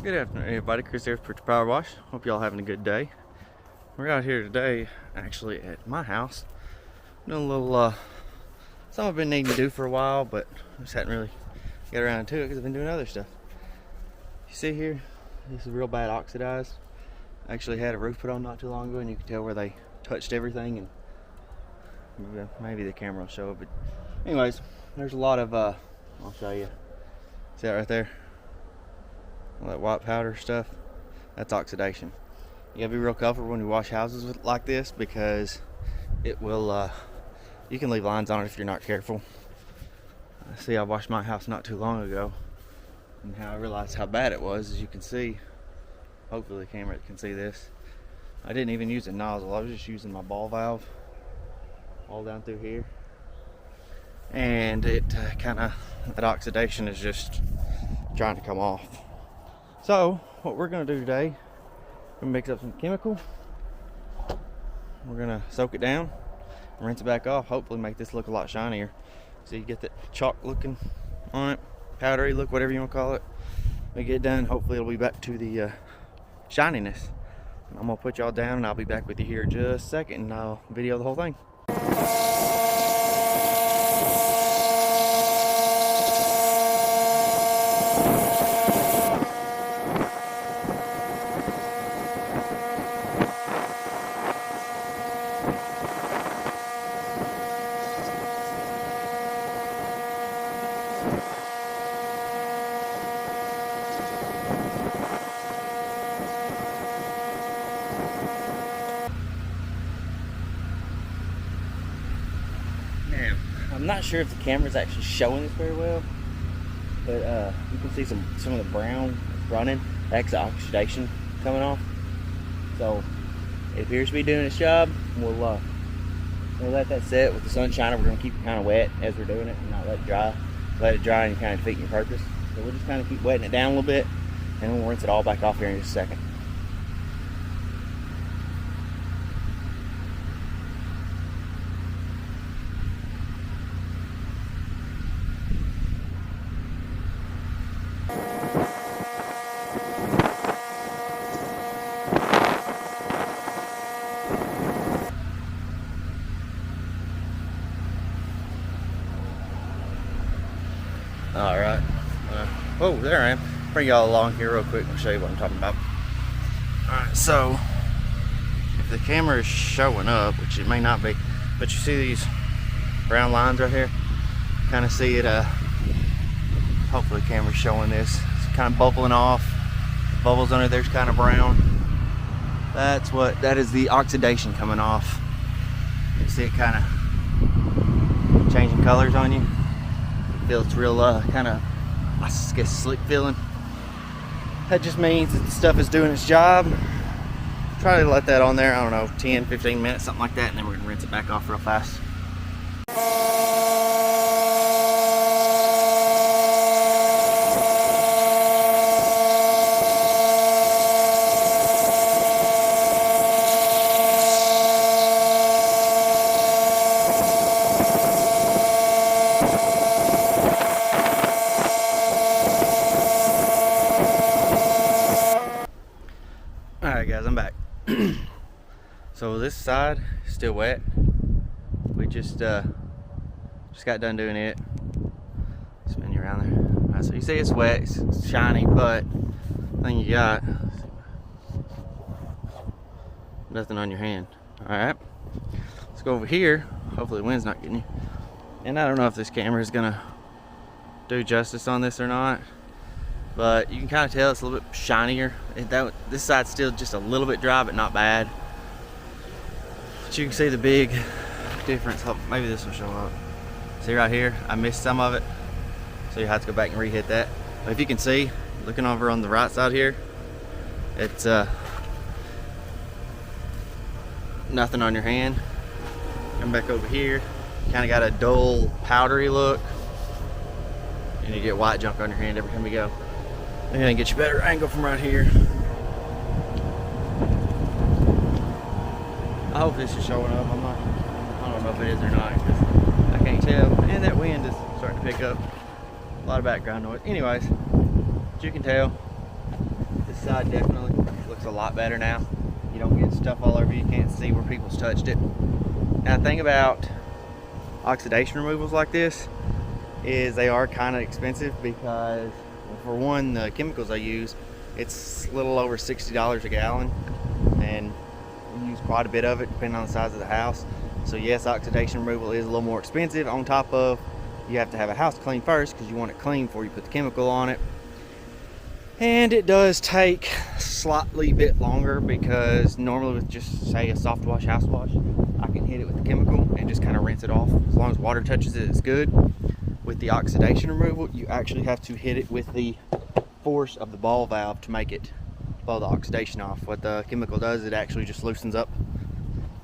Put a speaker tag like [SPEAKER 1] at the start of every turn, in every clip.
[SPEAKER 1] Good afternoon, everybody. Chris here for Power Wash. Hope y'all having a good day. We're out here today, actually at my house, doing a little something I've been needing to do for a while, but I just hadn't really got around to it because I've been doing other stuff. You see here, this is real bad oxidized. I actually had a roof put on not too long ago, and you can tell where they touched everything. And maybe the camera will show it, but anyways, there's a lot of I'll show you. See that right there? All that white powder stuff, that's oxidation. You gotta be real careful when you wash houses like this, because it will you can leave lines on it if you're not careful. See, I washed my house not too long ago, and how I realized how bad it was, as you can see, hopefully the camera can see this, I didn't even use a nozzle. I was just using my ball valve all down through here, and it that oxidation is just trying to come off. So what we're going to do today, we're going to mix up some chemical. We're going to soak it down, rinse it back off, hopefully make this look a lot shinier. So you get that chalk looking on it, powdery look, whatever you want to call it. When we get it done, hopefully it'll be back to the shininess. I'm going to put y'all down, and I'll be back with you here in just a second, and I'll video the whole thing. I'm not sure if the camera's actually showing this very well, but you can see some of the brown running. That's the oxidation coming off. So it appears to be doing its job. We'll let that set with the sunshine. We're going to keep it kind of wet as we're doing it, and not let it dry. Let it dry and kind of defeat your purpose. So we'll just kind of keep wetting it down a little bit, and we'll rinse it all back off here in just a second. Alright, oh, there I am. Bring y'all along here real quick and show you what I'm talking about. Alright, so if the camera is showing up, which it may not be, but you see these brown lines right here? Kind of see it, hopefully the camera's showing this. It's kind of bubbling off. Bubbles under there's kind of brown. That is the oxidation coming off. You see it kind of changing colors on you. Feels real kind of, I guess, slick feeling. That just means that the stuff is doing its job. Try to let that on there, I don't know, 10-15 minutes, something like that, and then we're gonna rinse it back off real fast. Alright guys, I'm back. So this side is still wet. We just got done doing it. Spin you around there. Alright, so you see it's wet, it's shiny, but the thing you got, nothing on your hand. Alright, let's go over here. Hopefully the wind's not getting you. And I don't know if this camera is gonna do justice on this or not, but you can kind of tell it's a little bit shinier. This side's still just a little bit dry, but not bad. But you can see the big difference. Maybe this will show up. See right here, I missed some of it, so you have to go back and re-hit that. But if you can see, looking over on the right side here, it's nothing on your hand. Come back over here, kind of got a dull powdery look, and you get white junk on your hand every time you go. And then get you a better angle from right here. I hope this is showing up. I don't know if it is or not, because I can't tell. And that wind is starting to pick up a lot of background noise. Anyways, as you can tell, side definitely looks a lot better now. You don't get stuff all over you, can't see where people's touched it. Now the thing about oxidation removals like this is they are kind of expensive because, for one, the chemicals they use, it's a little over $60 a gallon, and we use quite a bit of it depending on the size of the house. So yes, oxidation removal is a little more expensive. On top of, you have to have a house clean first because you want it clean before you put the chemical on it. And it does take slightly bit longer because normally with just say a soft wash, house wash, I can hit it with the chemical and just kind of rinse it off. As long as water touches it, it's good. With the oxidation removal, you actually have to hit it with the force of the ball valve to make it blow the oxidation off. What the chemical does, it actually just loosens up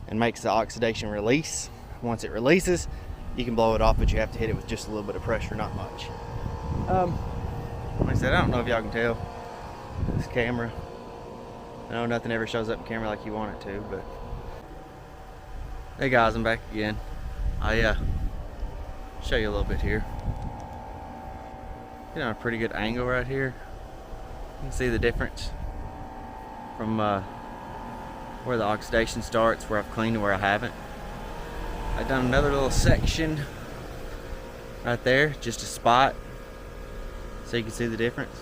[SPEAKER 1] and makes the oxidation release. Once it releases, you can blow it off, but you have to hit it with just a little bit of pressure, not much. Like I said, I don't know if y'all can tell this camera. I know nothing ever shows up in camera like you want it to, but hey guys, I'm back again. I show you a little bit here. Get on a pretty good angle right here. You can see the difference from where the oxidation starts, where I've cleaned and where I haven't. I've done another little section right there, just a spot, so you can see the difference.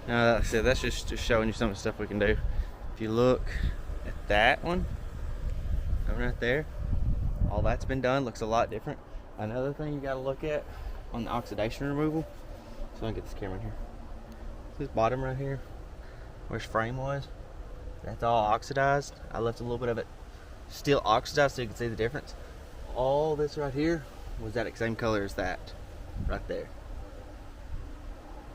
[SPEAKER 1] Now, like I said, that's just showing you some of the stuff we can do. If you look at that one right there, all that's been done, looks a lot different. Another thing you got to look at on the oxidation removal, so I can get this camera in here. This bottom right here, where his frame was, that's all oxidized. I left a little bit of it still oxidized so you can see the difference. All this right here was that same color as that right there.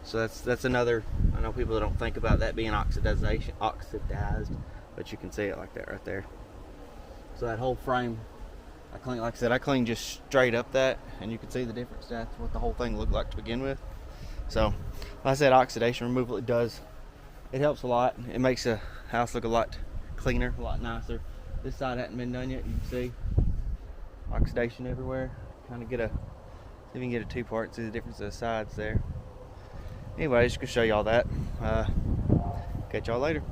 [SPEAKER 1] So that's another, I know people don't think about that being oxidized, but you can see it like that right there. So that whole frame, I cleaned, like I said, I cleaned just straight up that, and you can see the difference. That's what the whole thing looked like to begin with. So, like I said, oxidation removal, it helps a lot. It makes the house look a lot cleaner, a lot nicer. This side hadn't been done yet. You can see oxidation everywhere. Kind of see if you can get a two-part, see the difference of the sides there. Anyway, just gonna show y'all that. Catch y'all later.